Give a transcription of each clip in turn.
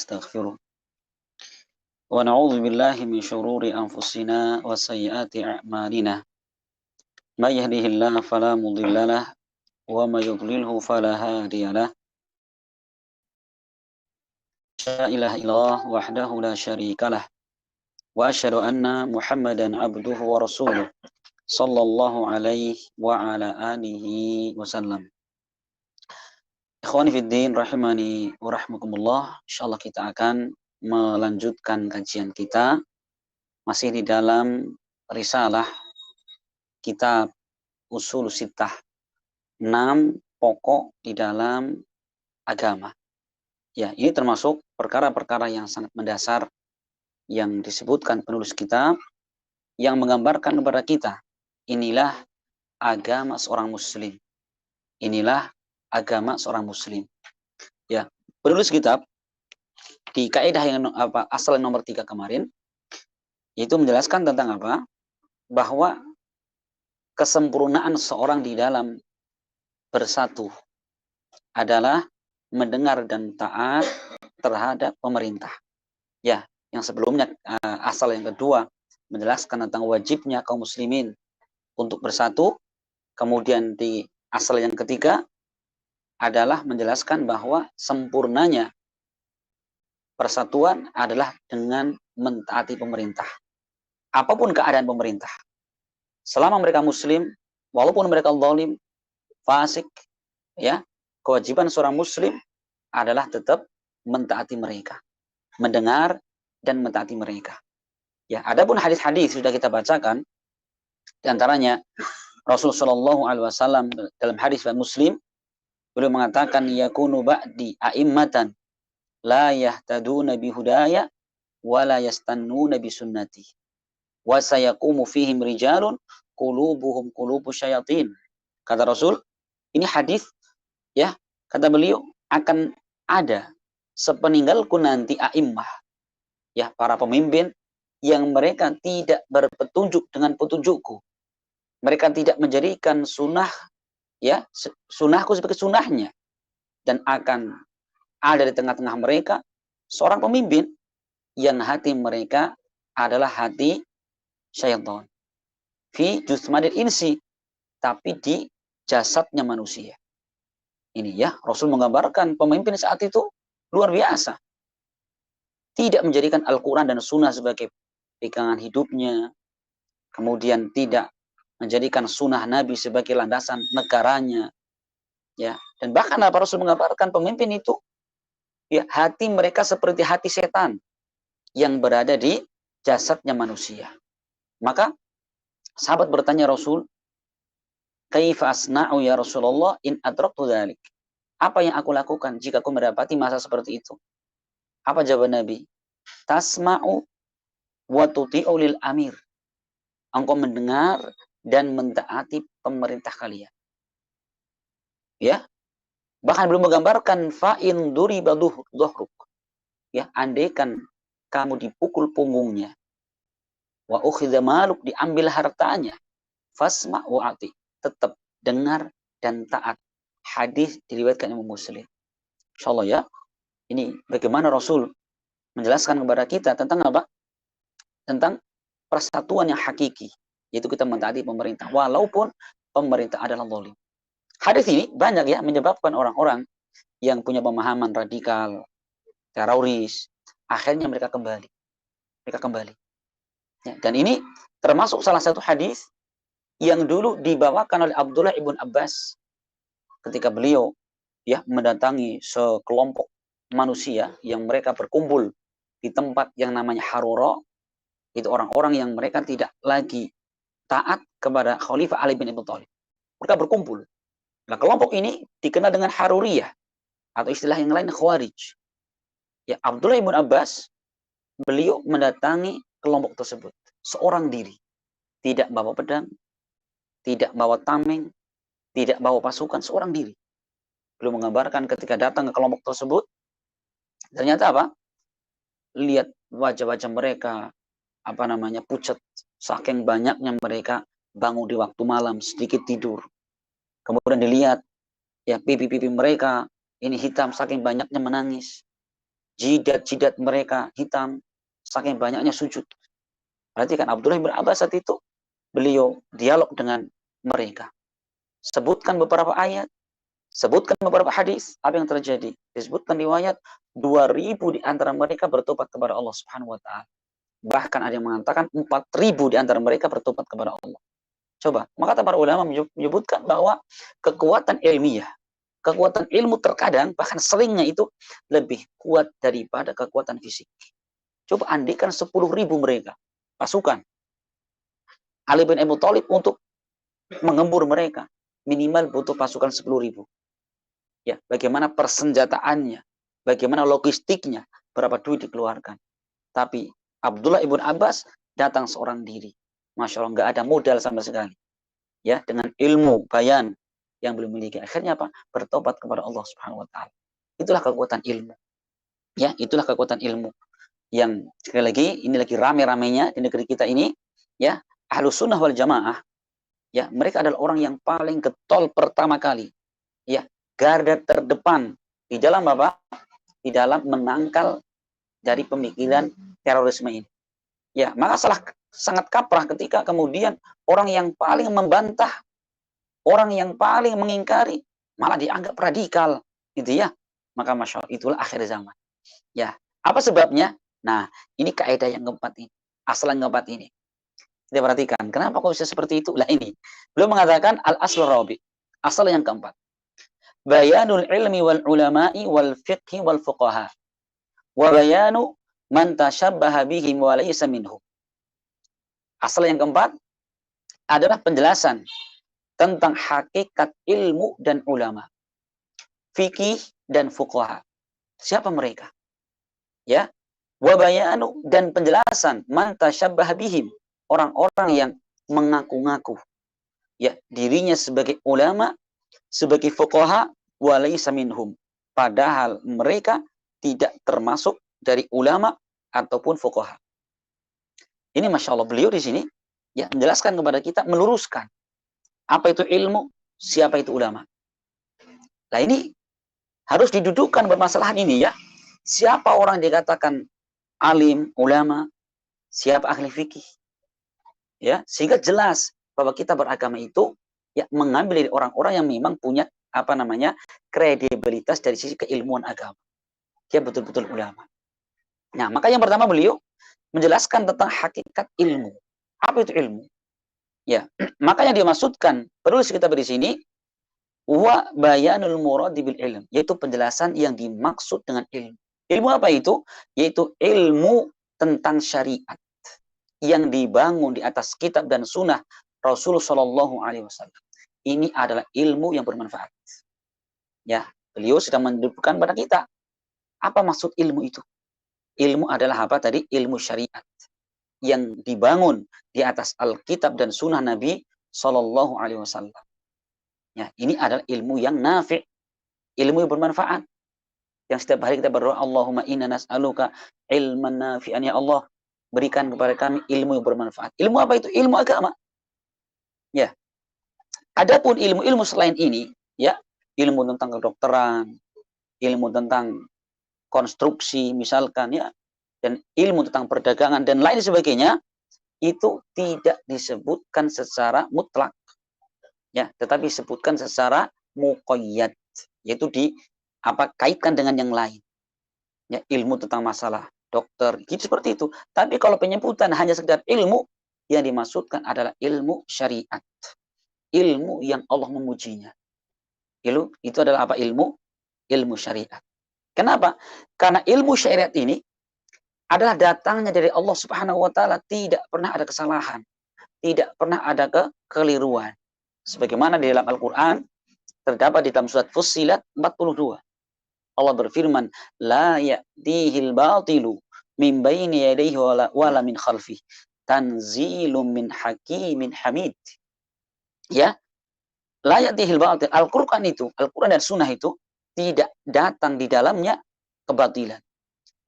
ونستغفره ونعوذ بالله من شرور أنفسنا وسيئات أعمالنا من يهده الله فلا مضل له وما يضلله فلا هادي له لا إله إلا الله وحده لا شريك له وأشهد أن محمدا عبده ورسوله صلى الله عليه وعلى آله وسلم. Ikhwani fiddin rahimani wa rahmakumullah. Insyaallah kita akan melanjutkan kajian kita masih di dalam risalah kitab Ushul Sittah, 6 pokok di dalam agama. Ya, ini termasuk perkara-perkara yang sangat mendasar yang disebutkan penulis kitab yang menggambarkan kepada kita, inilah agama seorang muslim. Inilah agama seorang muslim. Ya, penulis kitab di kaidah yang asal nomor 3 kemarin itu menjelaskan tentang apa? Bahwa kesempurnaan seorang di dalam bersatu adalah mendengar dan taat terhadap pemerintah. Ya, yang sebelumnya asal yang kedua menjelaskan tentang wajibnya kaum muslimin untuk bersatu. Kemudian di asal yang ketiga adalah menjelaskan bahwa sempurnanya persatuan adalah dengan mentaati pemerintah. Apapun keadaan pemerintah. Selama mereka muslim, walaupun mereka zalim, fasik, ya, kewajiban seorang muslim adalah tetap mentaati mereka, mendengar dan mentaati mereka. Ya, adapun hadis-hadis sudah kita bacakan, di antaranya Rasulullah Shallallahu Alaihi Wasallam dalam hadis Muslim, beliau mengatakan yakunu ba'di a'immatan la yahtaduna bihudaya wa la yastannuna bisunnati wa sayaqumu fihim rijalun qulubuhum qulubu syayatin. Kata Rasul, ini hadis, ya, kata beliau, akan ada sepeninggalku nanti a'immah, ya, para pemimpin yang mereka tidak berpetunjuk dengan petunjukku. Mereka tidak menjadikan sunnah, ya, sunnahku sebagai sunnahnya. Dan akan ada di tengah-tengah mereka seorang pemimpin yang hati mereka adalah hati syaitan. Fi jusmadil insi, tapi di jasadnya manusia. Ini, ya, Rasul menggambarkan pemimpin saat itu luar biasa. Tidak menjadikan Al-Quran dan Sunnah sebagai pegangan hidupnya. Kemudian tidak menjadikan sunnah Nabi sebagai landasan negaranya, ya. Dan bahkan para Rasul menggambarkan pemimpin itu, ya, hati mereka seperti hati setan yang berada di jasadnya manusia. Maka sahabat bertanya Rasul, kaifa asna'u ya Rasulullah in adraktu dzalik? Apa yang aku lakukan jika aku mendapati masa seperti itu? Apa jawab Nabi? Tasma'u wa tuti'u lil amir. Engkau mendengar dan mentaati pemerintah kalian. Ya. Bahkan belum menggambarkan fa'in duriba dhuhruk. Ya, andaikan kamu dipukul punggungnya. Wa ukhidha maluk, diambil hartanya. Fasma' wa ati. Tetap dengar dan taat. Hadis diriwayatkan Imam Muslim. Insyaallah, ya. Ini bagaimana Rasul menjelaskan kepada kita tentang apa? Tentang persatuan yang hakiki, yaitu kita mentaati pemerintah walaupun pemerintah adalah zalim. Hadis ini banyak, ya, menyebabkan orang-orang yang punya pemahaman radikal, teroris, akhirnya mereka kembali. Ya, dan ini termasuk salah satu hadis yang dulu dibawakan oleh Abdullah ibn Abbas ketika beliau, ya, mendatangi sekelompok manusia yang mereka berkumpul di tempat yang namanya Harura. Itu orang-orang yang mereka tidak lagi taat kepada Khalifah Ali bin Abi Thalib. Mereka berkumpul. Nah, kelompok ini dikenal dengan Haruriyah atau istilah yang lain Khawarij. Ya, Abdullah ibn Abbas, beliau mendatangi kelompok tersebut seorang diri, tidak bawa pedang, tidak bawa tameng, tidak bawa pasukan, seorang diri. Beliau menggambarkan ketika datang ke kelompok tersebut, ternyata apa? Lihat wajah-wajah mereka, pucat, saking banyaknya mereka bangun di waktu malam, sedikit tidur. Kemudian dilihat, ya, pipi-pipi mereka ini hitam, saking banyaknya menangis. jidat-jidat mereka hitam, saking banyaknya sujud. Berarti kan Abdullah bin Abbas saat itu, beliau dialog dengan mereka. Sebutkan beberapa ayat, sebutkan beberapa hadis, apa yang terjadi? Disebutkan riwayat 2.000 di antara mereka bertobat kepada Allah Subhanahu wa taala. Bahkan ada yang mengatakan 4.000 di antara mereka bertobat kepada Allah. Coba, maka para ulama menyebutkan bahwa kekuatan ilmiah, kekuatan ilmu terkadang bahkan seringnya itu lebih kuat daripada kekuatan fisik. Coba andikan 10.000 mereka pasukan Ali bin Abi Thalib untuk menggempur mereka, minimal butuh pasukan 10.000. Ya, bagaimana persenjataannya, bagaimana logistiknya, berapa duit dikeluarkan. Tapi Abdullah ibn Abbas datang seorang diri. Masya Allah, nggak ada modal sama sekali. Ya, dengan ilmu bayan yang belum memiliki. Akhirnya apa? Bertobat kepada Allah Subhanahu wa taala. Itulah kekuatan ilmu. Ya, itulah kekuatan ilmu. Yang sekali lagi, ini lagi rame-ramenya di negeri kita ini, ya, Ahlus Sunnah wal Jamaah, ya, mereka adalah orang yang paling getol pertama kali, ya, garda terdepan di dalam apa? Di dalam menangkal dari pemikiran terorisme ini. Ya, maka sangat kaprah ketika kemudian orang yang paling membantah, orang yang paling mengingkari, malah dianggap radikal, gitu ya. Maka masya Allah, itulah akhir zaman. Ya, apa sebabnya? Nah, ini kaidah yang keempat ini, asal yang keempat ini. Kita perhatikan, kenapa kok bisa seperti itu? Lah ini, beliau mengatakan al-aslu rabi, asal yang keempat. Bayanul ilmi wal ulama'i wal fiqhi wal fuqaha. Wa bayanu man tashabbaha bihim wa laysa minhum. Asal yang keempat adalah penjelasan tentang hakikat ilmu dan ulama, fikih dan fuqaha. Siapa mereka? Ya, wabayanu dan penjelasan man tashabbaha bihim, orang-orang yang mengaku-ngaku ya dirinya sebagai ulama, sebagai fuqaha, wa laysa minhum, padahal mereka tidak termasuk dari ulama ataupun fuqaha. Ini masya Allah, beliau di sini ya menjelaskan kepada kita, meluruskan apa itu ilmu, siapa itu ulama. Nah ini harus didudukkan permasalahan ini ya. Siapa orang yang dikatakan alim, ulama, siapa ahli fikih. Ya, sehingga jelas bahwa kita beragama itu ya mengambil dari orang-orang yang memang punya apa namanya kredibilitas dari sisi keilmuan agama. Dia betul-betul ulama. Nah, maka yang pertama beliau menjelaskan tentang hakikat ilmu. Apa itu ilmu? Ya, makanya dimaksudkan penulis kita di sini wa bayanul muradi bil ilm, yaitu penjelasan yang dimaksud dengan ilmu. Ilmu apa itu? Yaitu ilmu tentang syariat yang dibangun di atas kitab dan sunnah Rasulullah Shallallahu Alaihi Wasallam. Ini adalah ilmu yang bermanfaat. Ya, beliau sedang menunjukkan pada kita apa maksud ilmu itu. Ilmu adalah apa tadi? Ilmu syariat yang dibangun di atas Alkitab dan Sunnah Nabi Shallallahu Alaihi Wasallam. Ya, ini adalah ilmu yang nafi', ilmu yang bermanfaat. Yang setiap hari kita berdoa, Allahumma inna nas'aluka ilman nafi'an, ya Allah, berikan kepada kami ilmu yang bermanfaat. Ilmu apa itu? Ilmu agama. Ya. Adapun ilmu-ilmu selain ini, ya, ilmu tentang kedokteran, ilmu tentang konstruksi misalkan ya, dan ilmu tentang perdagangan dan lain sebagainya, itu tidak disebutkan secara mutlak. Ya, tetapi disebutkan secara muqayyad, yaitu kaitkan dengan yang lain. Ya, ilmu tentang masalah dokter, gitu seperti itu. Tapi kalau penyebutan hanya sekedar ilmu, yang dimaksudkan adalah ilmu syariat. Ilmu yang Allah memujinya. Itu adalah apa? Ilmu syariat. Kenapa? Karena ilmu syariat ini adalah datangnya dari Allah Subhanahu wa taala, tidak pernah ada kesalahan, tidak pernah ada kekeliruan. Sebagaimana di dalam Al-Qur'an terdapat di dalam surat Fussilat 42. Allah berfirman, la ya'tihil batilu min baini yadayhi wala min khalfih, tanzilum min hakimin hamid. Ya, la ya'tihil batil. Al-Qur'an itu, Al-Qur'an dan Sunnah itu tidak datang di dalamnya kebatilan.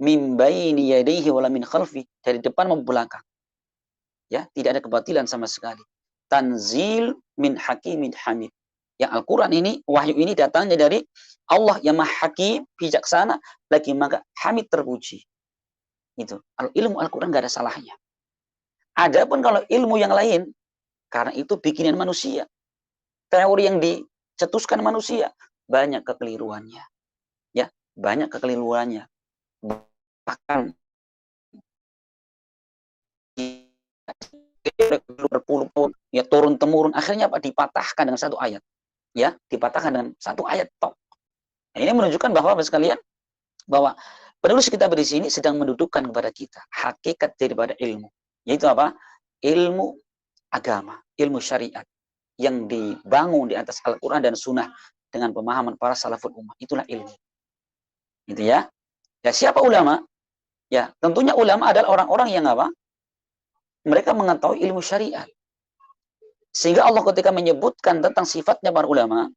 Min baini yadayhi wala min khalfih, dari depan maupun belakang. Ya, tidak ada kebatilan sama sekali. Tanzil min hakimin hamid. Yang Al-Quran ini, wahyu ini datangnya dari Allah yang maha hakim, bijaksana, lagi maha hamid terpuji. Itu. Kalau ilmu Al-Quran nggak ada salahnya. Adapun kalau ilmu yang lain, karena itu bikinan manusia. Teori yang dicetuskan manusia, banyak kekeliruannya. Ya, banyak kekeliruannya. Bahkan berpuluh-puluh ya turun temurun, akhirnya apa, dipatahkan dengan satu ayat, ya dipatahkan dengan satu ayat tok. Nah, ini menunjukkan bahwa sekalian, bahwa penulis kitab di sini sedang mendudukkan kepada kita hakikat daripada ilmu, yaitu apa, ilmu agama, ilmu syariat yang dibangun di atas Al-Quran dan Sunnah dengan pemahaman para salaful ummah. Itulah ilmu, gitu ya. Ya, siapa ulama? Ya, tentunya ulama adalah orang-orang yang apa, mereka mengetahui ilmu syariat. Sehingga Allah ketika menyebutkan tentang sifatnya para ulama,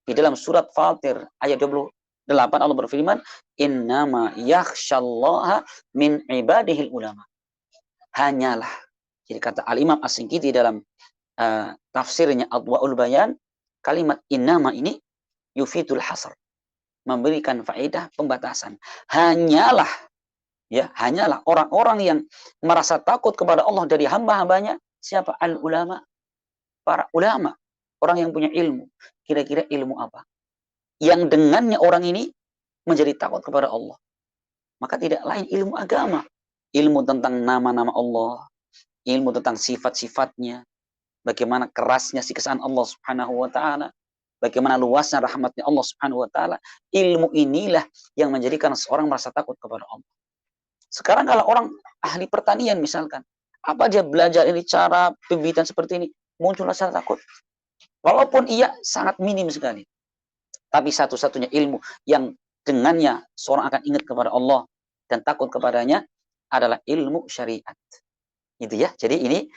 di dalam surat Fatir ayat 28 Allah berfirman, innama yakhsyallaha min ibadihil ulama. Hanyalah. Jadi kata Al-Imam As-Singkiti dalam tafsirnya Adwaul Bayan, kalimat innama ini yufidul hasr, memberikan faedah pembatasan. Hanyalah, ya, hanyalah orang-orang yang merasa takut kepada Allah dari hamba-hambanya. Siapa? Al-ulama. Para ulama, orang yang punya ilmu. Kira-kira ilmu apa yang dengannya orang ini menjadi takut kepada Allah? Maka tidak lain ilmu agama. Ilmu tentang nama-nama Allah, ilmu tentang sifat-sifatnya, bagaimana kerasnya siksaan Allah Subhanahu wa taala, bagaimana luasnya rahmatnya Allah Subhanahu wa taala. Ilmu inilah yang menjadikan seorang merasa takut kepada Allah. Sekarang kalau orang ahli pertanian misalkan, apa dia belajar ini cara pembibitan seperti ini, muncul rasa takut. Walaupun ia sangat minim sekali. Tapi satu-satunya ilmu yang dengannya seorang akan ingat kepada Allah dan takut kepadanya adalah ilmu syariat. Gitu ya. Jadi ini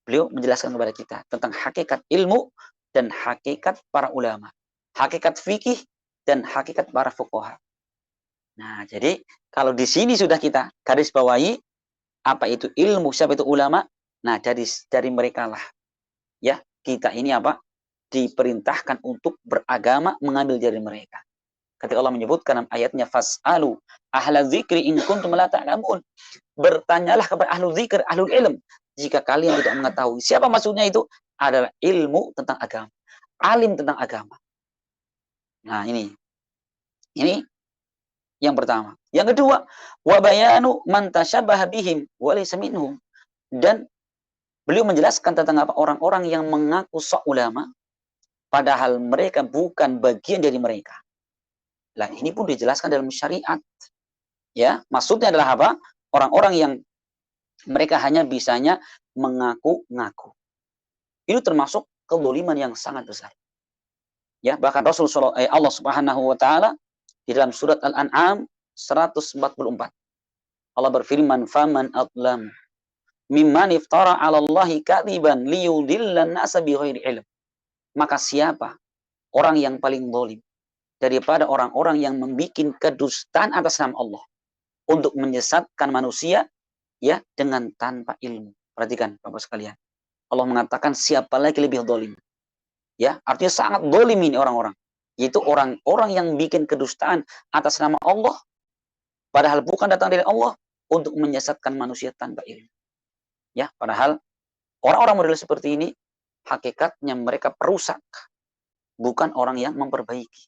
beliau menjelaskan kepada kita tentang hakikat ilmu dan hakikat para ulama. Hakikat fikih dan hakikat para fuqaha. Nah, jadi kalau di sini sudah kita garis bawahi apa itu ilmu, siapa itu ulama. Nah, dari mereka lah, ya, kita ini apa, diperintahkan untuk beragama mengambil dari mereka. Ketika Allah menyebutkan dalam ayatnya, fas'alu ahla dzikri in kuntum la ta'lamun. Bertanyalah kepada ahlu dzikir, ahlul ilm, jika kalian tidak mengetahui. Siapa maksudnya itu? Adalah ilmu tentang agama, alim tentang agama. Nah, ini yang pertama. Yang kedua, wa bayanu man tashabbaha bihim wa laysa minhum. Dan beliau menjelaskan tentang apa, orang-orang yang mengaku sok ulama padahal mereka bukan bagian dari mereka. Nah, ini pun dijelaskan dalam syariat. Ya, maksudnya adalah apa? Orang-orang yang mereka hanya bisanya mengaku-ngaku. Itu termasuk kezaliman yang sangat besar. Ya, bahkan Allah Subhanahu wa taala di dalam surat Al-An'am 144. Allah berfirman, "Faman adlam mimman iftara 'ala Allahi kadziban liyudillan nasa bighairi ilm." Maka siapa orang yang paling zalim daripada orang-orang yang membuat kedustaan atas nama Allah untuk menyesatkan manusia, ya, dengan tanpa ilmu. Perhatikan Bapak sekalian. Allah mengatakan siapa lagi lebih zalim. Ya, artinya sangat zalim ini orang-orang. Yaitu orang-orang yang bikin kedustaan atas nama Allah padahal bukan datang dari Allah untuk menyesatkan manusia tanpa ilmu. Ya, padahal orang-orang model seperti ini hakikatnya mereka perusak, bukan orang yang memperbaiki.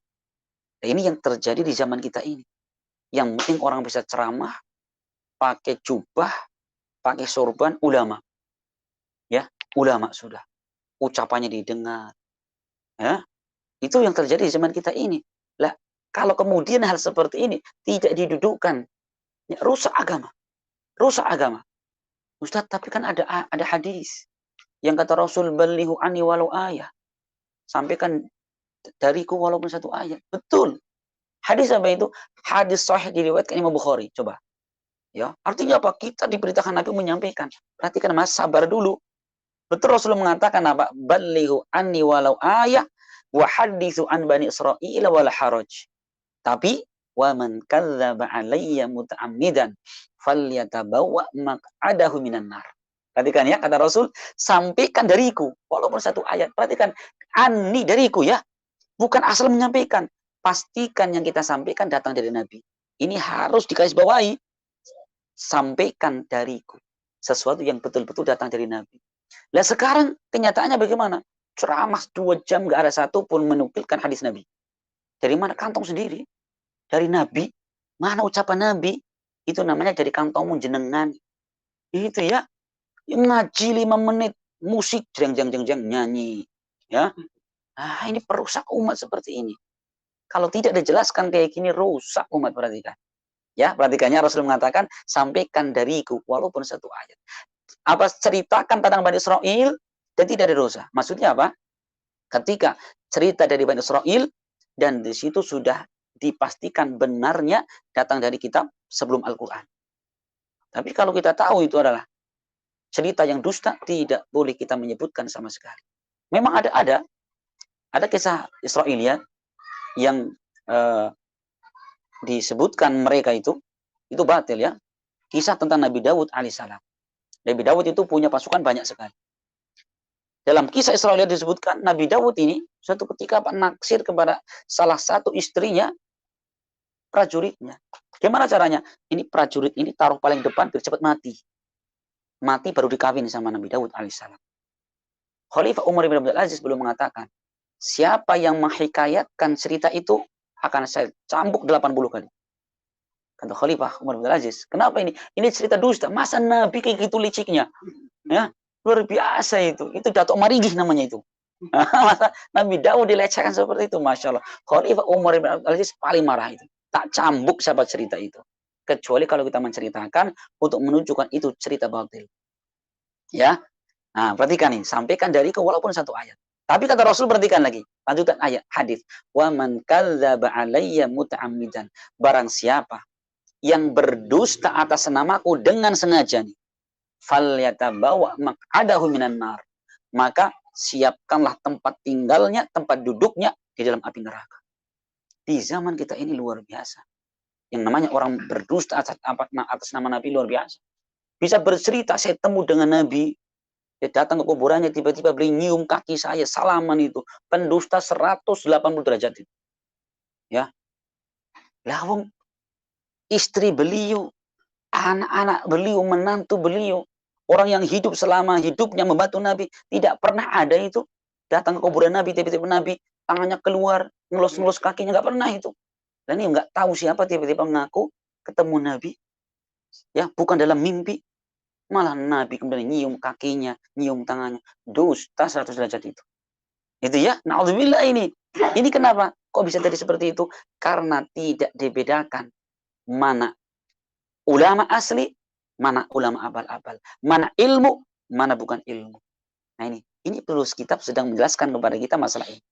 Nah, ini yang terjadi di zaman kita ini. Yang penting orang bisa ceramah, pakai jubah, pakai sorban, ulama. Ya, ulama sudah. Ucapannya didengar. Ya, itu yang terjadi di zaman kita ini. Lah, kalau kemudian hal seperti ini tidak didudukkan, ya, rusak agama. Rusak agama. Ustaz, tapi kan ada hadis yang kata Rasul, balighu anni walau ayah. Sampaikan dariku walaupun satu ayat. Betul. Hadis apa itu? Hadis sahih diriwayatkan Imam Bukhari. Coba. Ya, artinya apa? Kita diberitakan Nabi menyampaikan. Perhatikan Mas, sabar dulu. Betul Rasul mengatakan apa? Balighu anni walau ayah wa haditsu an bani Israil wala haraj. Tapi wa man kadzdzaba alayya muta'ammidan falyatabawwa maq'adahu minan nar. Perhatikan ya, kata Rasul, sampaikan dariku walaupun satu ayat. Perhatikan, Anni, dariku ya. Bukan asal menyampaikan. Pastikan yang kita sampaikan datang dari Nabi. Ini harus digarisbawahi. Sampaikan dariku. Sesuatu yang betul-betul datang dari Nabi. Nah sekarang kenyataannya bagaimana? Ceramah 2 jam gak ada satu pun menukilkan hadis Nabi. Dari mana? Kantong sendiri. Dari Nabi. Mana ucapan Nabi? Itu namanya dari kantongmu jenengan. Itu ya. Ngaji 5 menit. Musik. Jeng, nyanyi. Ya. Nah ini perusak umat seperti ini. Kalau tidak dijelaskan kayak gini, rusak umat, perhatikan. Ya, perhatikannya Rasul mengatakan, sampaikan dariku, walaupun 1 ayat. Apa ceritakan tentang Bani Israel, dan tidak ada dosa. Maksudnya apa? Ketika cerita dari Bani Israel, dan di situ sudah dipastikan benarnya datang dari kitab sebelum Al-Quran. Tapi kalau kita tahu itu adalah cerita yang dusta, tidak boleh kita menyebutkan sama sekali. Memang ada kisah Israeliat yang disebutkan mereka itu batil ya. Kisah tentang Nabi Daud alaihissalam. Nabi Daud itu punya pasukan banyak sekali. Dalam kisah Israeliat disebutkan Nabi Daud ini suatu ketika naksir kepada salah satu istrinya, prajuritnya. Gimana caranya? Ini prajurit ini taruh paling depan biar cepat mati. Mati baru dikawin sama Nabi Daud alaihissalam. Khalifah Umar bin Abdul Aziz belum mengatakan, siapa yang menghikayatkan cerita itu akan saya cambuk 80 kali. Kata Khalifah Umar bin Abdul Aziz, kenapa ini? Ini cerita dusta. Masa Nabi kayak gitu liciknya? Ya, luar biasa itu. Itu Datuk Marigih namanya itu. Masa Nabi Daud dilecehkan seperti itu, Masya Allah. Khalifah Umar bin Abdul Aziz paling marah itu. Tak cambuk siapa cerita itu. Kecuali kalau kita menceritakan untuk menunjukkan itu cerita batil. Ya, nah, perhatikan nih, sampaikan dariku walaupun 1 ayat. Tapi kata Rasul, perhatikan lagi, lanjutan ayat hadis. Wa man kadzdzaba alayya muta'ammidan. Barang siapa yang berdusta atas namaku dengan sengaja nih, falyatabawa maq'adahu minan nar. Maka siapkanlah tempat tinggalnya, tempat duduknya di dalam api neraka. Di zaman kita ini luar biasa. Yang namanya orang berdusta atas nama Nabi luar biasa. Bisa bercerita, saya temu dengan Nabi, dia datang ke kuburannya, tiba-tiba beli nyium kaki saya, salaman itu. Pendusta 180 derajat itu. Ya. Lawang istri beliau, anak-anak beliau, menantu beliau, orang yang hidup selama hidupnya membantu Nabi, tidak pernah ada itu. Datang ke kuburan Nabi, tiba-tiba Nabi, tangannya keluar, ngelus-ngelus kakinya, nggak pernah itu. Dan ini nggak tahu siapa, tiba-tiba mengaku ketemu Nabi. Ya, bukan dalam mimpi. Malah Nabi kemudian nyium kakinya, nyium tangannya. Dusta 100 derajat itu. Itu ya, na'udzubillah ini. Ini kenapa? Kok bisa jadi seperti itu? Karena tidak dibedakan mana ulama asli, mana ulama abal-abal. Mana ilmu, mana bukan ilmu. Nah ini perlu kitab sedang menjelaskan kepada kita masalah ini.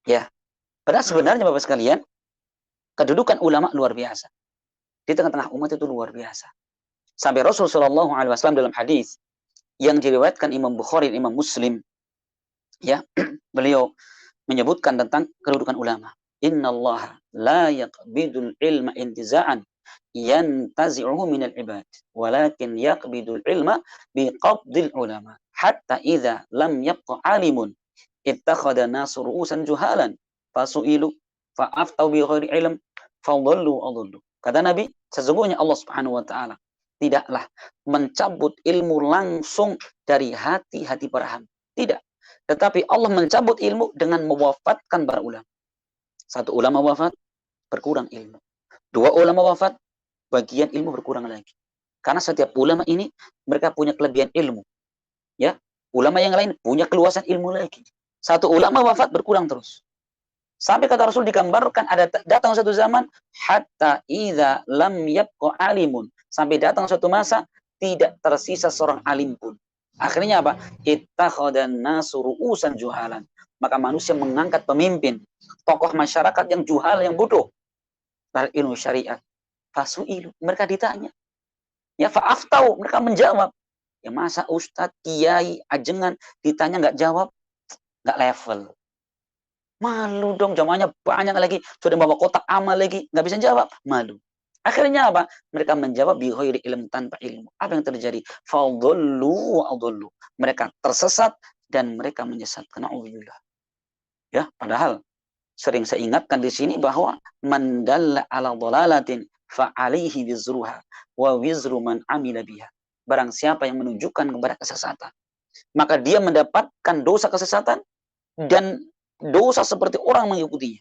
Ya, padahal sebenarnya Bapak sekalian, kedudukan ulama luar biasa. Di tengah-tengah umat itu luar biasa. Sampai Rasulullah SAW dalam hadis yang diriwayatkan Imam Bukhari, Imam Muslim, ya, beliau menyebutkan tentang kedudukan ulama. Innallaha la yaqbidul ilma intiza'an yantazi'uhu minal ibad, walakin yaqbidul ilma biqabdil ulama. Hatta idza lam yabqa alimun ittakhadha nasu ru'usan juhalan fasu'ilu fa'aftau bi ghairi ilm fadhallu adhallu. Kata Nabi, sesungguhnya Allah Subhanahu wa taala tidaklah mencabut ilmu langsung dari hati-hati para hamba. Tidak. Tetapi Allah mencabut ilmu dengan mewafatkan para ulama. 1 ulama wafat, berkurang ilmu. 2 ulama wafat, bagian ilmu berkurang lagi. Karena setiap ulama ini, mereka punya kelebihan ilmu. Ya, ulama yang lain punya keluasan ilmu lagi. 1 ulama wafat, berkurang terus. Sampai kata Rasul digambarkan ada datang satu zaman hatta idza lam yabqa alimun, sampai datang suatu masa tidak tersisa seorang alim pun. Akhirnya apa? Ittakhadhan nasu ru'usan juhalan. Maka manusia mengangkat pemimpin, tokoh masyarakat yang juhal, yang bodoh. Dari ilmu syariat. Fasu'ilu, mereka ditanya. Ya fa'aftau, mereka menjawab. Ya masa ustadz, kiai, ajengan ditanya nggak jawab, nggak level. Malu dong, jamaahnya banyak lagi. Sudah bawa kotak amal lagi. Nggak bisa jawab. Malu. Akhirnya apa? Mereka menjawab bi ghairi ilm, tanpa ilmu. Apa yang terjadi? Fadhallu wa adhallu. Mereka tersesat dan mereka menyesatkan. Na'udzubillah. Ya, padahal sering saya ingatkan di sini bahwa man dalla ala dhalalatin fa alaihi wizruha wa wizru man amila biha. Barang siapa yang menunjukkan kepada kesesatan, maka dia mendapatkan dosa kesesatan dan dosa seperti orang mengikutinya.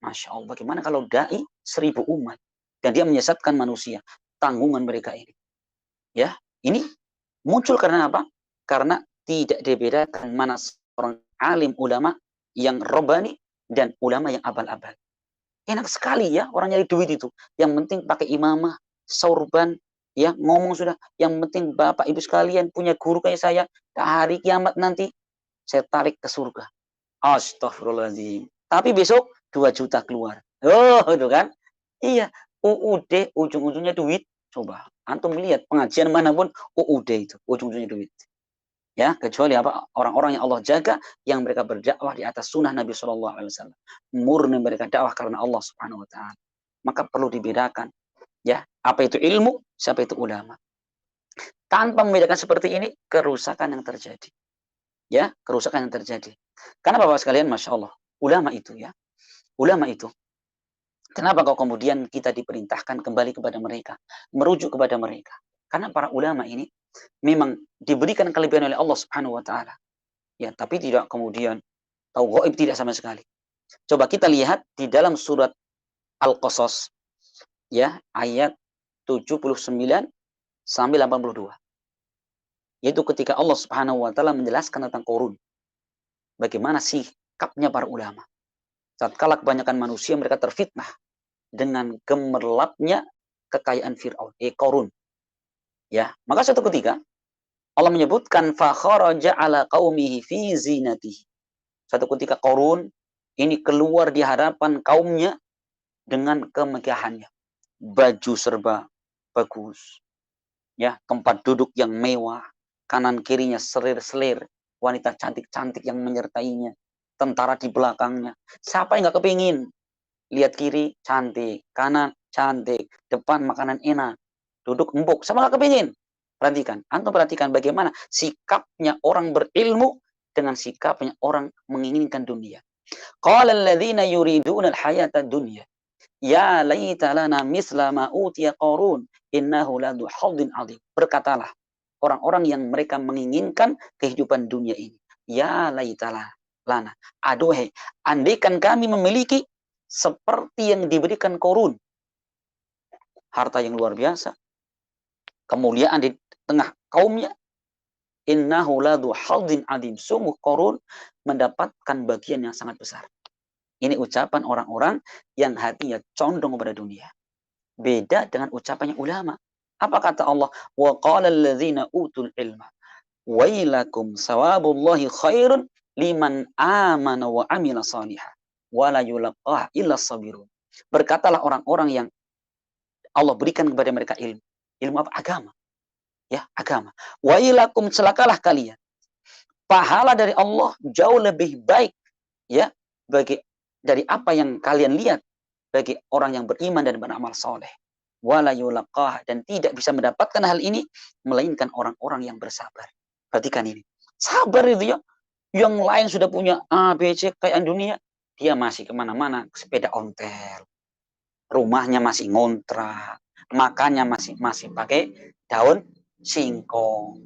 Masya Allah, bagaimana kalau dai 1000 umat dan dia menyesatkan manusia, tanggungan mereka ini. Ya, ini muncul karena apa? Karena tidak dibedakan mana seorang alim ulama yang robani dan ulama yang abal-abal. Enak sekali ya orang nyari duit itu. Yang penting pakai imamah, sorban, ya ngomong sudah. Yang penting bapak ibu sekalian punya guru kayak saya. Hari kiamat nanti saya tarik ke surga. Astagfirullahaladzim. Tapi besok 2 juta keluar. Oh, itu kan? Iya. UUD ujung-ujungnya duit. Coba. Antum lihat pengajian manapun UUD itu. Ujung-ujungnya duit. Ya, kecuali apa? Orang-orang yang Allah jaga, yang mereka berdakwah di atas sunnah Nabi Shallallahu Alaihi Wasallam. Murni mereka dakwah karena Allah Subhanahu Wa Taala. Maka perlu dibedakan. Ya, apa itu ilmu? Siapa itu ulama? Tanpa membedakan seperti ini, kerusakan yang terjadi. Ya, kerusakan yang terjadi. Karena Bapak sekalian, masya Allah, ulama itu ya, ulama itu. Kenapa kok kemudian kita diperintahkan kembali kepada mereka, merujuk kepada mereka? Karena para ulama ini memang diberikan kelebihan oleh Allah Subhanahu Wa Taala. Ya, tapi tidak kemudian tahu gaib, tidak sama sekali. Coba kita lihat di dalam surat Al-Qasas, ya, ayat 79 sampai 82. Yaitu ketika Allah Subhanahu Wa Taala menjelaskan tentang Qarun. Bagaimana sikapnya para ulama. Tatkala kebanyakan manusia mereka terfitnah dengan gemerlapnya kekayaan Fir'aun, Qarun. Ya, maka suatu ketika Allah menyebutkan fa kharaja ala qaumihi fi zinatihi. Suatu ketika Qarun ini keluar di hadapan kaumnya dengan kemegahannya. Baju serba bagus. Ya, tempat duduk yang mewah, kanan kirinya selir-selir, wanita cantik-cantik yang menyertainya, tentara di belakangnya. Siapa yang nggak kepingin? Lihat kiri, cantik. Kanan, cantik. Depan, makanan enak. Duduk empuk. Siapa nggak kepingin? Perhatikan. Antum perhatikan bagaimana sikapnya orang berilmu dengan sikapnya orang menginginkan dunia. Qala alladhina yuriduna al-hayata dunya. Ya laita lana misla ma utiya Qarun. Innahu ladu hadzin adzim. Berkatalah orang-orang yang mereka menginginkan kehidupan dunia ini. Ya laita lana. Aduhai, andaikan kami memiliki seperti yang diberikan Qarun. Harta yang luar biasa. Kemuliaan di tengah kaumnya. Innahu ladu hadzin adzim. Sungguh Qarun mendapatkan bagian yang sangat besar. Ini ucapan orang-orang yang hatinya condong kepada dunia. Beda dengan ucapannya ulama. Apa kata Allah? Wa qala alladzina utul ilma wailakum sawabullahi khairun liman amana wa amila salihah wa la yulaqaha illa sabirun. Berkatalah orang-orang yang Allah berikan kepada mereka ilmu. Ilmu apa? Agama. Ya, agama. Wailakum, celakalah kalian. Pahala dari Allah jauh lebih baik ya bagi dari apa yang kalian lihat bagi orang yang beriman dan beramal soleh. Wala yulaqah, dan tidak bisa mendapatkan hal ini melainkan orang-orang yang bersabar. Perhatikan ini. Sabar itu ya. Yang lain sudah punya A, B, C, kekayaan dunia. Dia masih kemana-mana sepeda ontel. Rumahnya masih ngontrak. Makannya masih pakai daun singkong.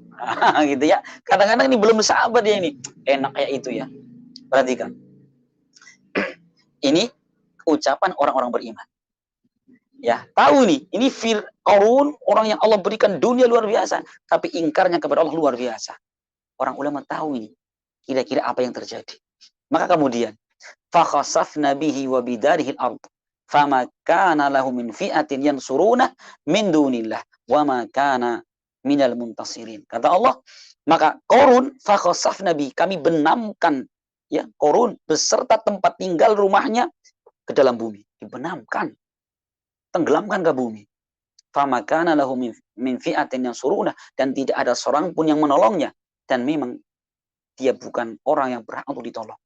Gitu ya. Kadang-kadang ini belum sabar dia ini. Enak kayak itu ya. Perhatikan. Ini ucapan orang-orang beriman. Ya, tahu nih, ini Qarun, orang yang Allah berikan dunia luar biasa, tapi ingkarnya kepada Allah luar biasa. Orang ulama tahu ini, kira-kira apa yang terjadi. Maka kemudian, fakhasafna bihi wa bidarihi al-ard, fama kana lahu min fi'atin yansuruna min dunillah, wa ma kana minal muntasirin. Kata Allah, maka Qarun fakhasafna bihi, kami benamkan ya Qarun beserta tempat tinggal rumahnya ke dalam bumi, dibenamkan. Tenggelamkan ke bumi. Fama kana lahu min fi'atin yansuruna, dan tidak ada seorang pun yang menolongnya, dan memang dia bukan orang yang berhak untuk ditolong.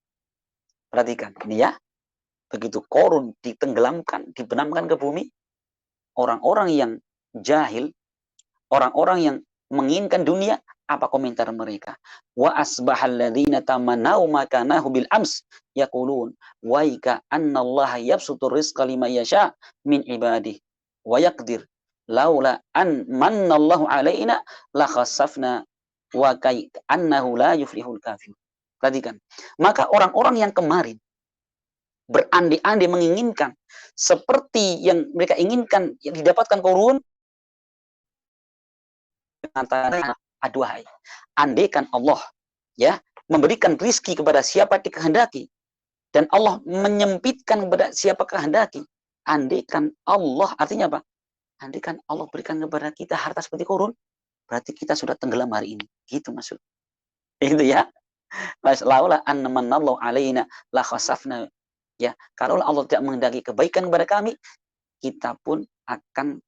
Perhatikan ini ya. Begitu Qarun ditenggelamkan, dibenamkan ke bumi, orang-orang yang jahil, orang-orang yang menginginkan dunia Apa komentar mereka? Wa asbahal ladzina tamannau makanahu bil ams yaqulun wa ika annallaha yabsutur rizqa liman yasha min ibadihi wa yaqdir laula an mannallahu alaina la khassafna wa kai annahu la yuflihul kafir. Perhatikan. Maka orang-orang yang kemarin berandai-andai menginginkan seperti yang mereka inginkan yang didapatkan korun, antara aduhai, andaikan Allah ya memberikan rizki kepada siapa dikehendaki dan Allah menyempitkan kepada siapa kehendaki, andaikan Allah, artinya apa? Andaikan Allah berikan kepada kita harta seperti korun, berarti kita sudah tenggelam hari ini, gitu maksud itu ya. Mas laula an manallahu alaina la khasafna, ya kalau Allah tidak menghendaki kebaikan kepada kami, kita pun akan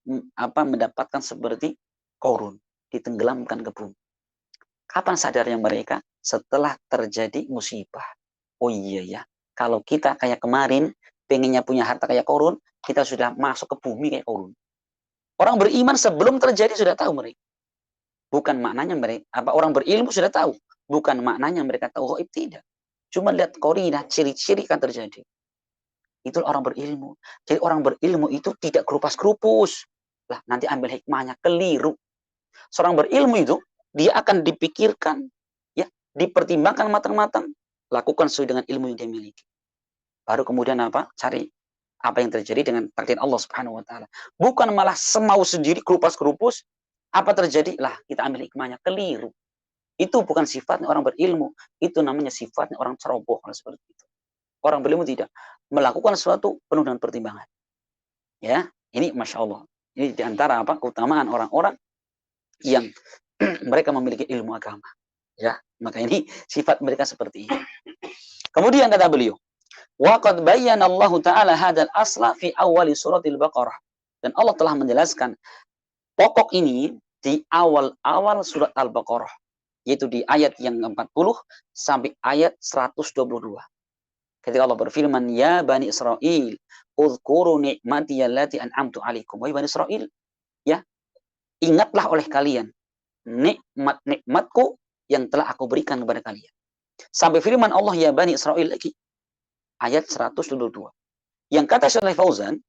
mendapatkan seperti korun, ditenggelamkan ke bumi. Kapan sadarnya mereka? Setelah terjadi musibah. Oh iya ya, kalau kita kayak kemarin pengennya punya harta kayak korun, kita sudah masuk ke bumi kayak korun. Orang beriman sebelum terjadi sudah tahu mereka. Bukan maknanya mereka, orang berilmu sudah tahu. Bukan maknanya mereka tahu gaib, tidak. Cuma lihat korinah, ciri-ciri kan terjadi. Itu orang berilmu. Jadi orang berilmu itu tidak kerupas-kerupus. Lah, nanti ambil hikmahnya, keliru. Seorang berilmu itu, dia akan dipikirkan, ya, dipertimbangkan matang-matang, lakukan sesuai dengan ilmu yang dia miliki. Baru kemudian cari apa yang terjadi dengan takdir Allah Subhanahu wa taala. Bukan malah semau sendiri kerupas-kerupus, apa terjadi? Lah, kita ambil hikmahnya, keliru. Itu bukan sifatnya orang berilmu, itu namanya sifatnya orang ceroboh, seperti itu. Orang berilmu tidak melakukan sesuatu penuh dengan pertimbangan. Ya, ini masya Allah. Ini diantara keutamaan orang-orang yang mereka memiliki ilmu agama. Ya, maka ini sifat mereka seperti ini. Kemudian kata beliau, wa qad bayyana Allah taala hadzal asla fi awal suratil Baqarah. Dan Allah telah menjelaskan pokok ini di awal-awal surat Al-Baqarah, yaitu di ayat yang 40 sampai ayat 122. Ketika Allah berfirman, ya Bani Israel, uzkuru ni'mati allati an'amtu alaikum. Wahai Bani Israel, ya, ingatlah oleh kalian nikmat-nikmatku yang telah aku berikan kepada kalian. Sampai firman Allah, ya Bani Israel lagi. Ayat 122. Yang kata Syekh Fauzan,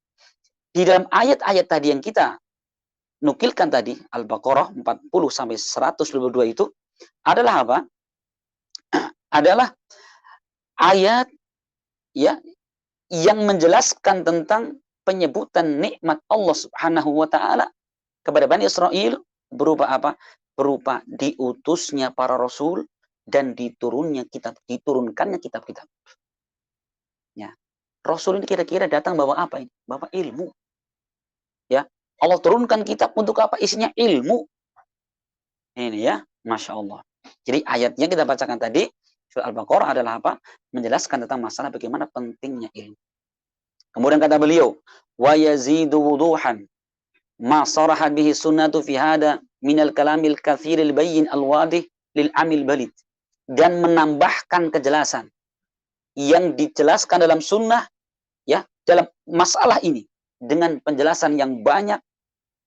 di dalam ayat-ayat tadi yang kita nukilkan tadi, Al-Baqarah 40 sampai 122 itu, adalah apa? Adalah ayat ya yang menjelaskan tentang penyebutan nikmat Allah Subhanahu wa taala kepada Bani Israel berupa apa? Berupa diutusnya para rasul dan diturunkannya kitab-kitab. Ya. Rasul ini kira-kira datang bawa apa ini? Bawa ilmu. Ya. Allah turunkan kitab untuk apa? Isinya ilmu. Ini ya, Masya Allah. Jadi ayatnya kita bacakan tadi, surah Al-Baqarah adalah apa? Menjelaskan tentang masalah bagaimana pentingnya ilmu. Kemudian kata beliau, wa yazidu wuduhan ma sarahat bihi sunnatu fi hada minal kalamil katsiril bayyin al-wadih lil amil balid. Dan menambahkan kejelasan yang dijelaskan dalam sunnah, ya, dalam masalah ini dengan penjelasan yang banyak,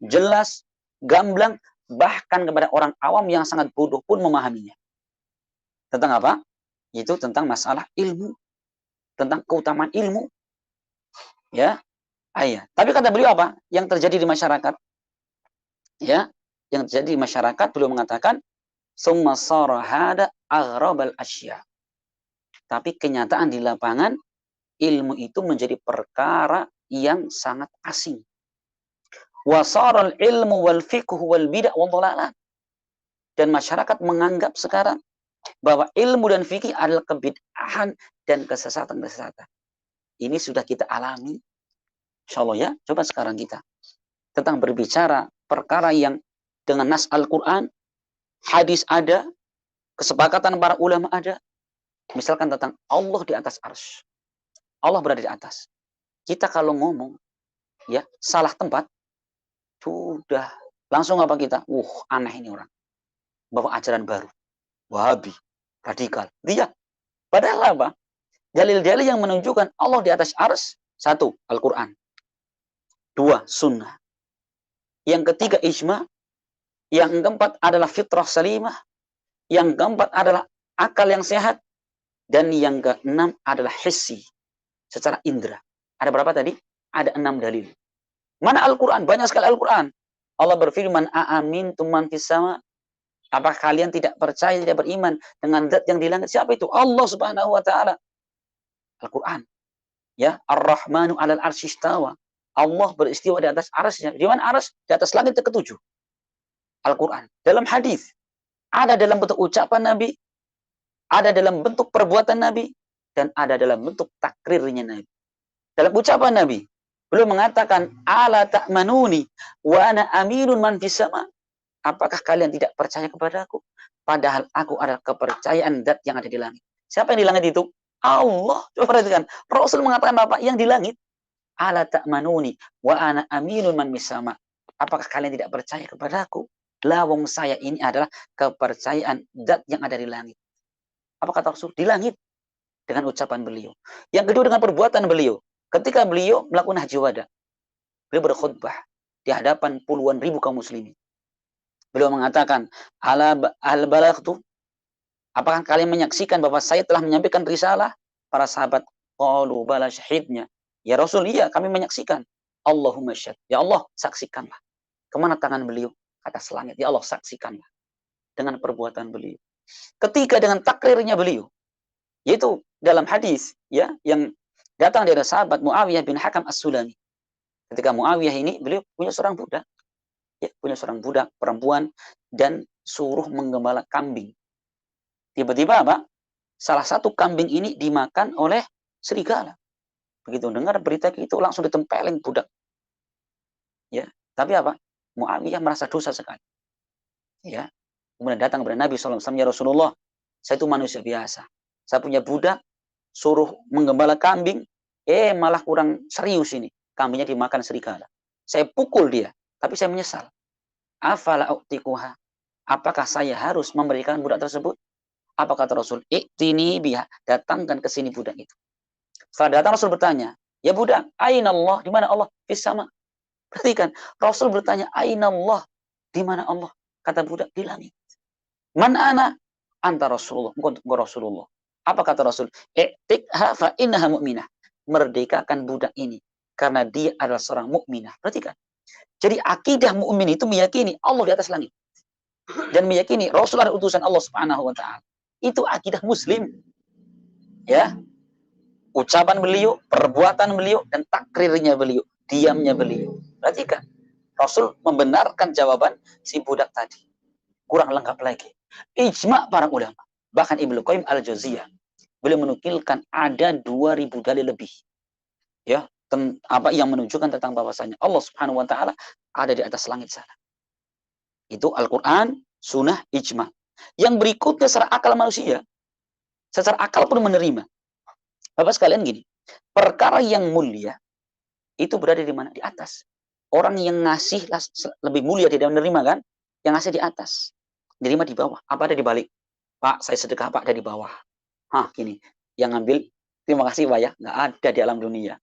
jelas, gamblang, bahkan kepada orang awam yang sangat bodoh pun memahaminya. Tentang apa? Itu tentang masalah ilmu, tentang keutamaan ilmu. Ya, ayah. Tapi kata beliau apa? Yang terjadi di masyarakat, ya, yang terjadi di masyarakat, beliau mengatakan, summa sara hada aghrabal asya. Tapi kenyataan di lapangan, ilmu itu menjadi perkara yang sangat asing. Wasaral ilmu wal fiqh wal bid'ah wal dhalalah. Dan masyarakat menganggap sekarang bahwa ilmu dan fikih adalah kebid'ahan dan kesesatan-kesesatan. Ini sudah kita alami. Insyaallah ya, coba sekarang kita tentang berbicara perkara yang dengan nas Al-Qur'an, hadis ada, kesepakatan para ulama ada. Misalkan tentang Allah di atas arsy. Allah berada di atas. Kita kalau ngomong ya salah tempat, sudah langsung apa kita? Aneh ini orang. Bawa ajaran baru. Wahabi, radikal. Dia. Padahal apa? Dalil-dalil yang menunjukkan Allah di atas arsy, satu, Al-Quran. Dua, sunnah. Yang ketiga, ijma. Yang keempat adalah fitrah salimah. Yang keempat adalah akal yang sehat. Dan yang keenam adalah hissi, secara indera. Ada berapa tadi? Ada 6 dalil. Mana Al-Quran? Banyak sekali Al-Quran. Allah berfirman, Aamin tuman fisama. Apakah kalian tidak percaya, tidak beriman dengan zat yang di langit? Siapa itu? Allah Subhanahu wa taala. Al-Quran. Ya, Ar-Rahmanu 'alal arsy istawa. Allah beristiwa di atas arsy-Nya. Di mana arsy? Di atas langit yang ketujuh. Al-Quran. Dalam hadis, ada dalam bentuk ucapan Nabi, ada dalam bentuk perbuatan Nabi, dan ada dalam bentuk takrirnya Nabi. Dalam ucapan Nabi, beliau mengatakan, ala ta'manuni wa ana aminun man fis sama. Apakah kalian tidak percaya kepadaku? Padahal aku adalah kepercayaan zat yang ada di langit. Siapa yang di langit itu? Allah. Coba perhatikan. Rasul mengatakan apa? Yang di langit. Ala ta'manuni wa ana aminun man fis sama. Apakah kalian tidak percaya kepadaku? Lawong saya ini adalah kepercayaan zat yang ada di langit. Apa kata Rasul? Di langit. Dengan ucapan beliau. Yang kedua dengan perbuatan beliau. Ketika beliau melakukan haji wada, beliau berkhutbah di hadapan puluhan ribu kaum muslimin. Beliau mengatakan, al-balaghtu, apakah kalian menyaksikan bahwa saya telah menyampaikan risalah? Para sahabat qalu bala syahidnya. Ya Rasul, iya kami menyaksikan. Allahumma syahid. Ya Allah, saksikanlah. Kemana tangan beliau? Ke atas langit. Ya Allah, saksikanlah. Dengan perbuatan beliau. Ketika dengan takrirnya beliau, yaitu dalam hadis ya yang datang dari sahabat Muawiyah bin Hakam As-Sulami. Ketika Muawiyah ini, beliau punya seorang budak. Ya, punya seorang budak perempuan dan suruh menggembala kambing. Tiba-tiba apa? Salah satu kambing ini dimakan oleh serigala. Begitu dengar berita itu langsung ditempelin budak. Ya, tapi apa? Muawiyah merasa dosa sekali. Ya. Kemudian datang kepada Nabi SAW, ya Rasulullah, saya itu manusia biasa. Saya punya budak, suruh menggembala kambing, malah kurang serius ini. Kambingnya dimakan serigala. Saya pukul dia, tapi saya menyesal. Afala u'tikuha. Apakah saya harus memberikan budak tersebut? Apa kata Rasul? Iktini biha. Datangkan ke sini budak itu. Setelah datang Rasul bertanya, ya budak, aina Allah? Di mana Allah? Fis sama. Perhatikan, Rasul bertanya, aina Allah? Di mana Allah? Kata budak, di langit. Man ana? Anta Rasulullah. Engkau Rasulullah. Apa kata Rasul? I'tikha fa innaha mu'minah. Merdekakan budak ini karena dia adalah seorang mukminah. Perhatikan. Jadi akidah mukmin itu meyakini Allah di atas langit dan meyakini Rasul adalah utusan Allah Subhanahu wa taala. Itu akidah muslim. Ya. Ucapan beliau, perbuatan beliau dan takrirnya beliau, diamnya beliau. Perhatikan. Rasul membenarkan jawaban si budak tadi. Kurang lengkap lagi. Ijma' para ulama. Bahkan Ibnu Qayyim Al-Jauziyah beliau menukilkan ada 2000 dalil lebih. Ya, apa yang menunjukkan tentang bahwasanya Allah Subhanahu wa taala ada di atas langit sana. Itu Al-Qur'an, sunnah, ijma'. Yang berikutnya secara akal manusia. Secara akal pun menerima. Bapak sekalian gini, perkara yang mulia itu berada di mana? Di atas. Orang yang ngasih lebih mulia tidak menerima kan? Yang ngasih di atas. Menerima di bawah. Apa ada di balik? Pak, saya sedekah, Pak, ada di bawah. Hah, gini. Yang ngambil, terima kasih Pak ya. Nggak ada di alam dunia.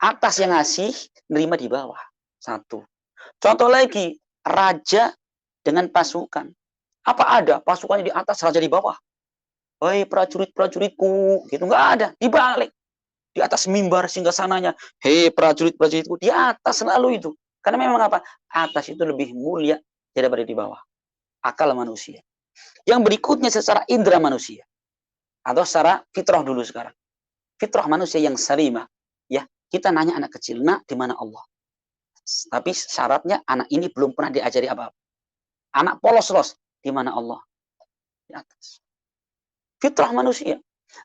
Atas yang ngasih, nerima di bawah. Satu. Contoh lagi, raja dengan pasukan. Apa ada? Pasukannya di atas, raja di bawah. Hei prajurit-prajuritku. Gitu, nggak ada. Di balik. Di atas mimbar singgasananya. Hei prajurit-prajuritku. Di atas selalu itu. Karena memang apa? Atas itu lebih mulia daripada di bawah. Akal manusia. Yang berikutnya secara indera manusia. Atau secara fitrah dulu sekarang. Fitrah manusia yang salimah. Ya, kita nanya anak kecil, nak, di mana Allah? Tapi syaratnya anak ini belum pernah diajari apa-apa. Anak polos-los, di mana Allah? Di atas. Fitrah manusia.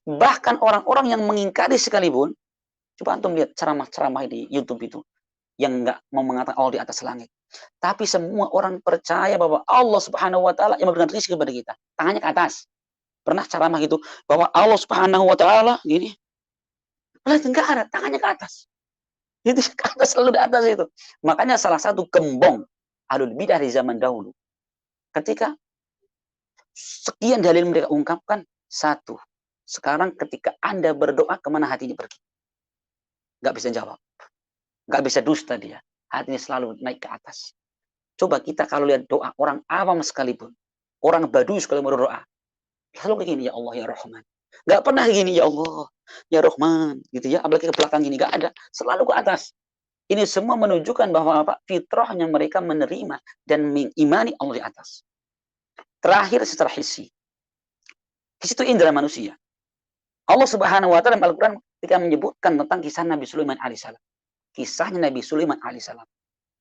Bahkan orang-orang yang mengingkari sekalipun, coba antum lihat ceramah-ceramah di YouTube itu, yang nggak mau mengatakan Allah di atas langit. Tapi semua orang percaya bahwa Allah Subhanahu wa taala yang memberikan rezeki kepada kita. Tangannya ke atas. Pernah ceramah gitu bahwa Allah Subhanahu wa taala gini. Enggak ada, tangannya ke atas. Itu ke atas, selalu di atas itu. Makanya salah satu gembong ahlul bidah di zaman dahulu. Ketika sekian dalil mereka ungkapkan, satu. Sekarang ketika Anda berdoa, kemana hatinya pergi? Nggak bisa jawab. Nggak bisa dusta dia. Hatinya selalu naik ke atas. Coba kita kalau lihat doa orang awam sekalipun. Orang Baduy sekali berdoa. Selalu kayak gini, ya Allah ya Rahman. Nggak pernah gini, ya Allah ya Rahman, gitu ya. Apalagi ke belakang gini, nggak ada. Selalu ke atas. Ini semua menunjukkan bahwa apa? Fitrahnya mereka menerima dan mengimani Allah di atas. Terakhir secara hissi. Hissi itu indera manusia. Allah Subhanahu wa taala dalam Al-Qur'an ketika menyebutkan tentang kisah Nabi Sulaiman alaihissalam. Kisahnya Nabi Sulaiman alaihissalam.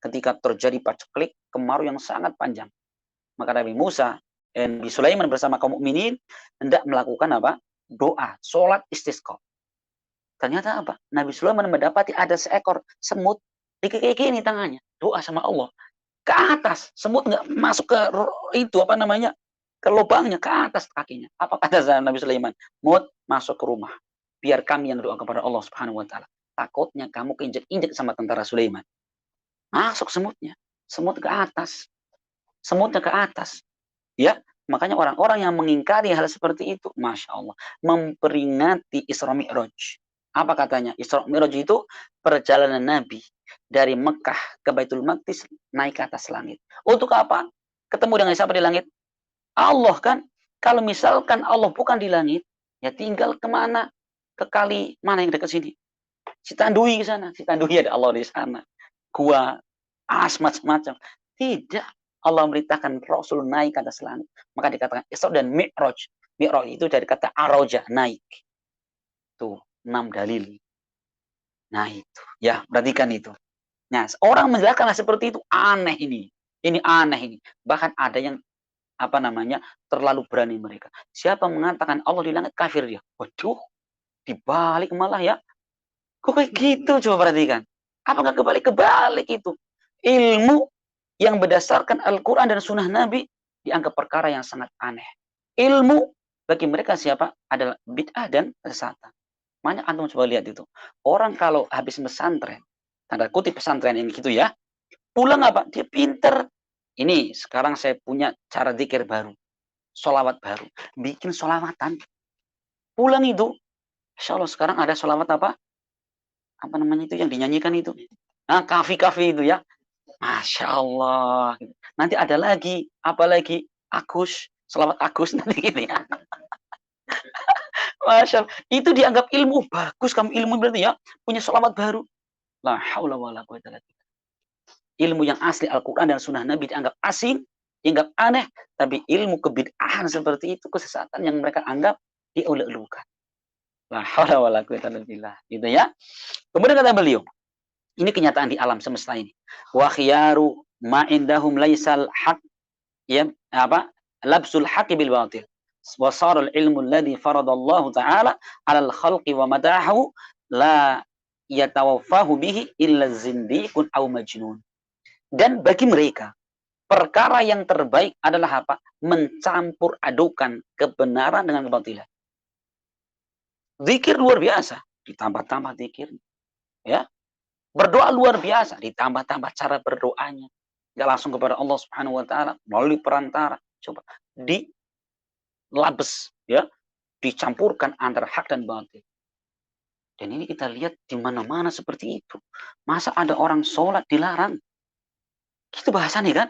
Ketika terjadi paceklik kemarau yang sangat panjang. Maka Nabi Musa dan Nabi Sulaiman bersama kaum mukminin hendak melakukan apa? Doa, sholat istisqa. Ternyata apa? Nabi Sulaiman mendapati ada seekor semut kayak gini tangannya. Doa sama Allah. Ke atas. Semut nggak masuk ke itu apa namanya? Ke lubangnya, ke atas kakinya. Apa kata Nabi Sulaiman? Mut, masuk ke rumah. Biar kami yang doa kepada Allah Subhanahu wa taala. Takutnya kamu keinjek-injek sama tentara Sulaiman. Masuk semutnya. Semut ke atas. Semutnya ke atas. Ya, makanya orang-orang yang mengingkari hal seperti itu, Masya Allah, memperingati Isra Mi'raj. Apa katanya? Isra Mi'raj itu perjalanan Nabi dari Mekah ke Baitul Maqdis naik ke atas langit. Untuk apa? Ketemu dengan siapa di langit? Allah kan. Kalau misalkan Allah bukan di langit, ya tinggal kemana? Ke kali mana yang dekat sini? Citandui ke sana. Citandui ada Allah di sana. Gua, macam-macam. Tidak. Allah memerintahkan Rasul naik ke atas langit. Maka dikatakan Isra dan Mi'raj. Mi'raj itu dari kata aroja, naik. Tuh, 6 dalil. Nah itu. Ya, perhatikan itu. Nah, orang menjelaskan seperti itu aneh ini. Ini aneh ini. Bahkan ada yang apa namanya terlalu berani mereka. Siapa mengatakan Allah di langit kafir dia? Waduh, dibalik malah ya. Kok kayak gitu? Coba perhatikan. Apakah kebalik itu? Ilmu yang berdasarkan Al-Quran dan Sunnah Nabi dianggap perkara yang sangat aneh. Ilmu bagi mereka siapa? Adalah bid'ah dan kesesatan. Makanya antum coba lihat itu. Orang kalau habis pesantren, tanda kutip pesantren yang gitu ya, pulang apa? Dia pinter. Ini sekarang saya punya cara zikir baru. Sholawat baru. Bikin sholawatan. Pulang itu. Insya Allah sekarang ada sholawat apa? Apa namanya itu yang dinyanyikan itu? Nah, kafi-kafi itu ya. Masya Allah. Nanti ada lagi. Apa lagi? Agus. Sholawat Agus nanti gitu ya. Masya Allah. Itu dianggap ilmu. Bagus kamu ilmu berarti ya. Punya sholawat baru. La haula wa la quwwata illa billah. Ilmu yang asli Al-Quran dan Sunnah Nabi dianggap asing, dianggap aneh, tapi ilmu kebid'ahan seperti itu, kesesatan yang mereka anggap dieluk-elukan. La haula wa la quwwata illa billah. Gitu ya. Kemudian kata beliau, ini kenyataan di alam semesta ini. Wa khiyaru ma indahum laisal haq ya apa? Labsul haqqi bil batil. Wa sarul ilmu alladhi faradallahu ta'ala 'alal khalqi wa madahu la yatawaffahu bihi illa zindiqun aw majnun. Dan bagi mereka, perkara yang terbaik adalah apa? Mencampur adukan kebenaran dengan kebatilan. Zikir luar biasa, ditambah-tambah zikir. Ya. Berdoa luar biasa, ditambah-tambah cara berdoanya. Enggak langsung kepada Allah Subhanahu wa taala melalui perantara. Coba dilabes ya, dicampurkan antara hak dan batil. Dan ini kita lihat di mana-mana seperti itu. Masa ada orang sholat dilarang? Gitu bahasanya kan?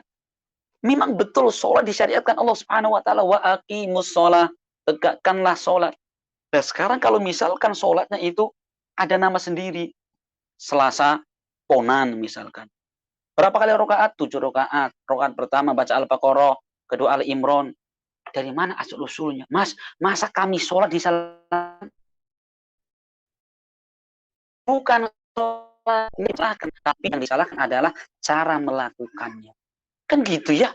Memang betul sholat disyariatkan Allah Subhanahu wa taala, wa aqimus sholat, tegakkanlah sholat. Dan sekarang kalau misalkan sholatnya itu ada nama sendiri. Selasa Ponan misalkan. Berapa kali rakaat? 7 rakaat. Rakaat pertama baca Al-Baqarah, kedua Ali Imran. Dari mana asal-usulnya? Mas, masa kami sholat di salah? Bukan sholat disalahkan, tapi yang disalahkan adalah cara melakukannya. Kan gitu ya.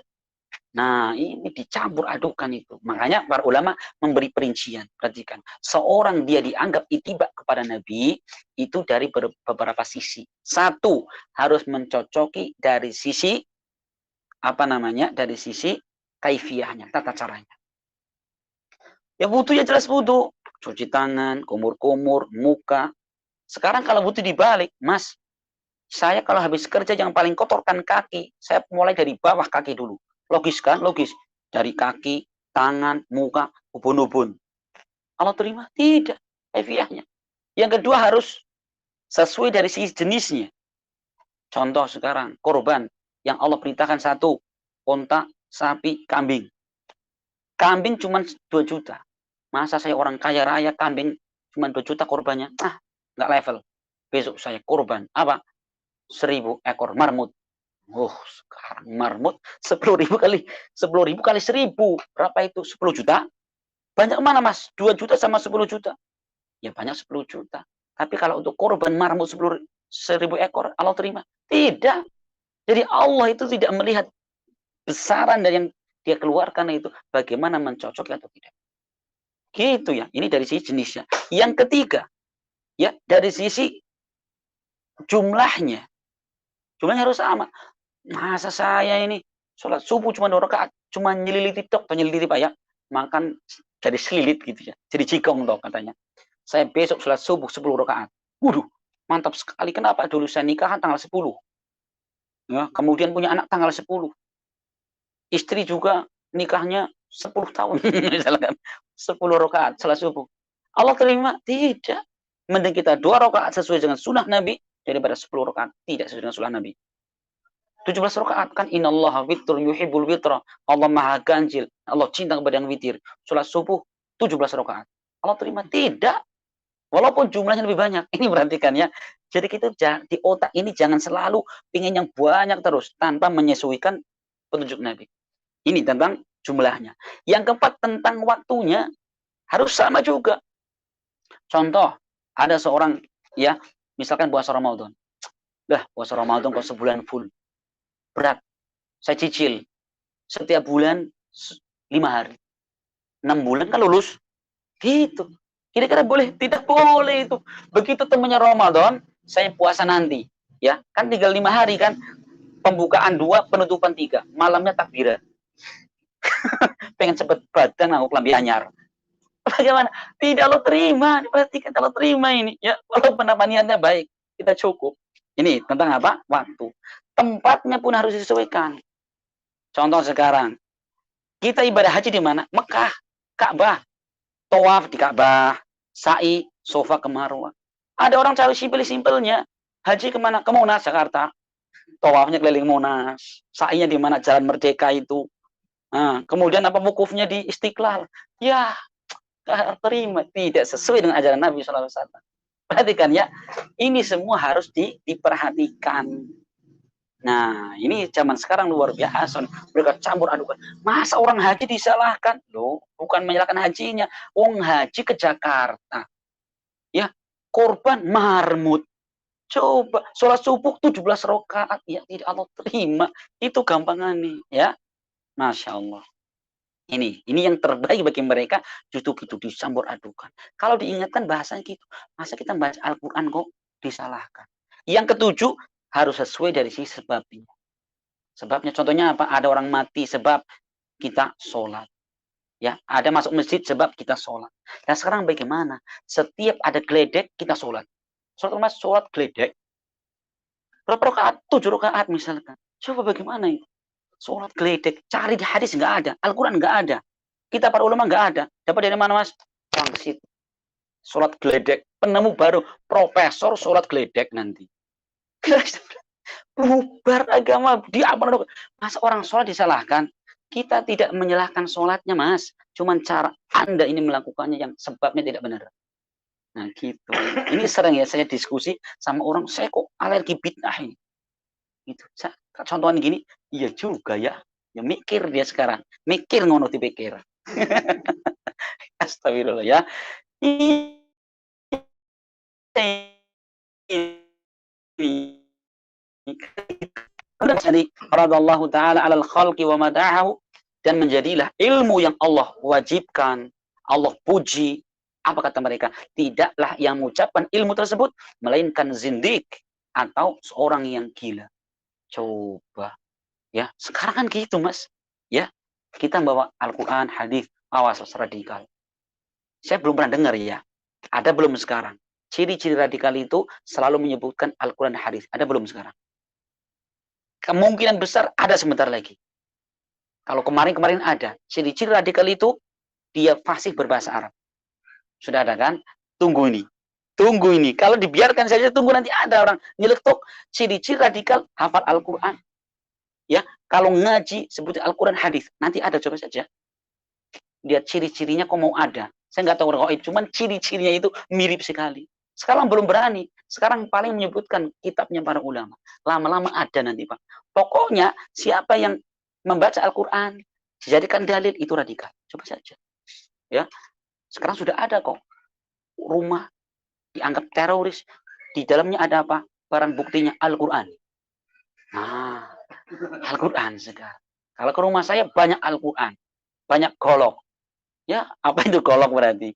Nah, ini dicampur adukan itu. Makanya para ulama memberi perincian. Perhatikan. Seorang dia dianggap itibak kepada Nabi itu dari beberapa sisi. Satu, harus mencocoki dari sisi apa namanya? Dari sisi kaifiyahnya, tata caranya. Ya butuh ya jelas butuh. Cuci tangan, kumur-kumur, muka. Sekarang kalau butuh dibalik, Mas, saya kalau habis kerja yang paling kotorkan kaki, saya mulai dari bawah kaki dulu. Logis kan? Logis. Dari kaki, tangan, muka, ubun-ubun. Allah terima? Tidak. Kaifiyahnya. Yang kedua harus sesuai dari sisi jenisnya. Contoh sekarang, korban yang Allah perintahkan satu, unta, sapi, kambing. Kambing cuma 2 juta. Masa saya orang kaya raya kambing cuma 2 juta korbannya? Nggak level. Besok saya korban apa? 1000 ekor marmut. Sekarang marmut 10.000 kali 10.000 kali 1000. Berapa itu? 10 juta? Banyak mana, Mas? 2 juta sama 10 juta. Ya banyak 10 juta. Tapi kalau untuk korban marmut 1000 ekor, Allah terima? Tidak. Jadi Allah itu tidak melihat besaran dari yang dia keluarkan itu bagaimana mencocoknya atau tidak. Gitu ya. Ini dari sisi jenisnya. Yang ketiga, ya dari sisi jumlahnya. Jumlahnya harus sama. Masa saya ini sholat subuh cuma 2 rakaat, cuma nyeliliti tok, nyeliliti Pak ya. Makan jadi selilit gitu ya. Jadi jigong toh katanya. Saya besok sholat subuh 10 rakaat. Waduh, mantap sekali. Kenapa? Dulu saya nikahan tanggal 10. Ya, kemudian punya anak tanggal 10. Istri juga nikahnya 10 tahun misalkan 10 rakaat sholat subuh. Allah terima? Tidak. Mending kita 2 rakaat sesuai dengan sunnah Nabi daripada 10 rakaat tidak sesuai dengan sunnah Nabi. 17 rakaat kan innallaha witrun yuhibbul witra. Allah Maha ganjil. Allah cinta kepada yang witir. Salat subuh 17 rakaat. Allah terima? Tidak. Walaupun jumlahnya lebih banyak. Ini perhatikan ya. Jadi kita di otak ini jangan selalu ingin yang banyak terus tanpa menyesuaikan petunjuk Nabi. Ini tentang jumlahnya. Yang keempat tentang waktunya harus sama juga. Contoh, ada seorang ya, misalkan puasa Ramadan. Puasa Ramadan kok sebulan full. Berat. Saya cicil. Setiap bulan 5 hari. 6 bulan kan lulus. Gitu. Kira-kira boleh? Tidak boleh itu. Begitu temannya Ramadan, saya puasa nanti. Ya, kan tinggal 5 hari kan. Pembukaan 2, penutupan 3. Malamnya takbiran. Pengen cepet badan aku kelambi anyar. Bagaimana? Tidak lo terima. Perhatikan kalau terima ini. Ya, walaupun niatnya baik. Kita cukup. Ini tentang apa? Waktu. Tempatnya pun harus disesuaikan. Contoh sekarang, kita ibadah haji di mana? Mekah, Ka'bah, tawaf di Ka'bah, sa'i, sofa ke Marwah. Ada orang cari simpel-simpelnya. Haji kemana? Ke Monas, Jakarta. Tawafnya keliling Monas. Sa'inya di mana? Jalan Merdeka itu. Nah, kemudian apa wukufnya di Istiqlal. Ya, terima. Tidak sesuai dengan ajaran Nabi SAW. Perhatikan ya, ini semua harus diperhatikan. Nah, ini zaman sekarang luar biasa. Mereka campur adukan. Masa orang haji disalahkan? Loh, bukan menyalahkan hajinya. Wong haji ke Jakarta. Ya, korban marmut. Coba, sholat subuh 17 rakaat. Ya, tidak Allah terima. Itu gampangan nih. Ya, Masya Allah. Ini yang terbaik bagi mereka. Justru gitu, dicampur adukan. Kalau diingatkan bahasanya gitu. Masa kita baca Al-Quran kok disalahkan? Yang ketujuh, harus sesuai dari sisi sebabnya. Sebabnya contohnya apa? Ada orang mati sebab kita sholat. Ya, ada masuk masjid sebab kita sholat. Dan sekarang bagaimana? Setiap ada geledek kita sholat. Sholat geledek. Berapa rakaat? 7 rakaat misalkan. Coba bagaimana itu? Sholat geledek. Cari di hadis nggak ada. Al-Quran nggak ada. Kita para ulama nggak ada. Dapat dari mana, Mas? Pangsit. Sholat geledek. Penemu baru. Profesor sholat geledek nanti. Bubar agama. Masa orang sholat disalahkan? Kita tidak menyalahkan sholatnya, Mas. Cuman cara Anda ini melakukannya yang sebabnya tidak benar. Nah, gitu. Ini sering ya saya diskusi sama orang, saya kok alergi bid'ah ini. Gitu. Contohnya gini, iya juga ya. Ya mikir dia sekarang. Mikir ngono dipikir. Astagfirullah ya. Jadi radallahu taala 'alal khalqi wa madahu, dan menjadilah ilmu yang Allah wajibkan, Allah puji. Apa kata mereka? Tidaklah yang mengucapkan ilmu tersebut melainkan zindik atau seorang yang gila. Coba ya, sekarang kan gitu, Mas. Ya, kita bawa Al-Qur'an, hadis, awas radikal. Saya belum pernah dengar ya. Ada belum sekarang? Ciri-ciri radikal itu selalu menyebutkan Al-Qur'an dan hadis. Ada belum sekarang? Kemungkinan besar ada sebentar lagi. Kalau kemarin-kemarin ada. Ciri-ciri radikal itu dia fasih berbahasa Arab. Sudah ada kan? Tunggu ini. Tunggu ini. Kalau dibiarkan saja, tunggu nanti ada orang nyeletuk. Ciri-ciri radikal hafal Al-Quran. Ya, kalau ngaji sebut Al-Quran hadis. Nanti ada, coba saja. lihat ciri-cirinya kok mau ada. Saya nggak tahu gaib, cuman ciri-cirinya itu mirip sekali. Sekarang belum berani. Sekarang paling menyebutkan kitabnya para ulama. Lama-lama ada nanti, Pak. Pokoknya siapa yang membaca Al-Quran dijadikan dalil itu radikal. Coba saja. Ya, sekarang sudah ada kok rumah dianggap teroris. Di dalamnya ada apa? Barang buktinya Al-Quran. Nah, Al-Quran sekarang. Kalau ke rumah saya banyak Al-Quran. Banyak golok. Ya, apa itu golok berarti?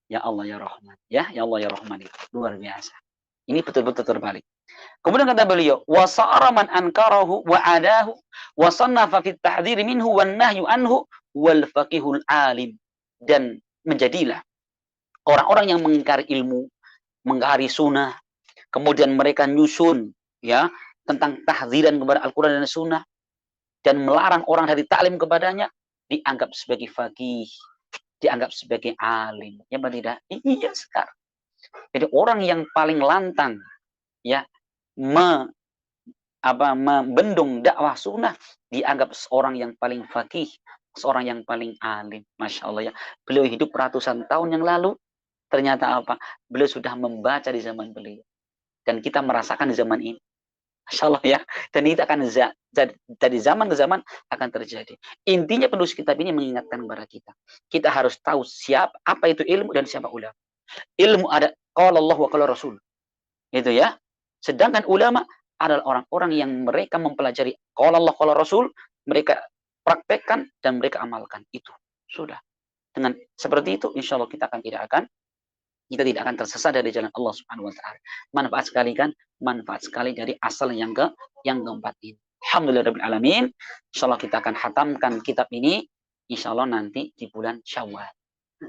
Ya Allah ya Rahman. Ya Allah ya Rahman itu. Luar biasa. Ini betul-betul terbalik. Kemudian kata beliau, wa sa'ara man ankarahu wa adahu wa sannafa fit tahdhir minhu wan nahyu anhu wal faqihul alim. Dan menjadilah orang-orang yang mengingkari ilmu, mengingkari sunnah, kemudian mereka nyusun ya tentang tahdziran kepada Al-Qur'an dan sunnah dan melarang orang dari taklim kepadanya, dianggap sebagai faqih, dianggap sebagai alim. Ya apa tidak? Iya sekarang. Jadi orang yang paling lantang ya membendung dakwah sunnah dianggap seorang yang paling faqih, seorang yang paling alim. Masya Allah ya. Beliau hidup ratusan tahun yang lalu, ternyata apa? Beliau sudah membaca di zaman beliau. Dan kita merasakan di zaman ini. Masya Allah ya. Dan itu akan dari zaman ke zaman akan terjadi. Intinya penulis kitab ini mengingatkan kepada kita. Kita harus tahu siapa, apa itu ilmu dan siapa ulama. Ilmu ada qala Allah wa qala Rasul. Itu ya. Sedangkan ulama adalah orang-orang yang mereka mempelajari qala Allah qala Rasul, mereka praktekkan dan mereka amalkan. Itu sudah. Dengan seperti itu insya Allah kita tidak akan tersesat dari jalan Allah Subhanahu wa taala. Manfaat sekali kan? Manfaat sekali dari asal yang keempat ini. Alhamdulillahirabbil alamin. Insyaallah kita akan hatamkan kitab ini insyaallah nanti di bulan Syawal.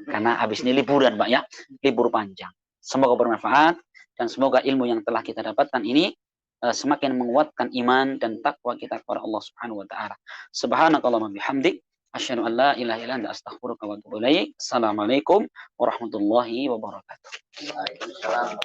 Karena habis ini liburan, Pak ya. Libur panjang. Semoga bermanfaat dan semoga ilmu yang telah kita dapatkan ini semakin menguatkan iman dan takwa kita kepada Allah Subhanahu wa taala. Subhanakallahumma bihamdik asyhadu an la ilaha illa anta astaghfiruka wa atubu ilaik. Assalamualaikum warahmatullahi wabarakatuh. Waalaikumsalam.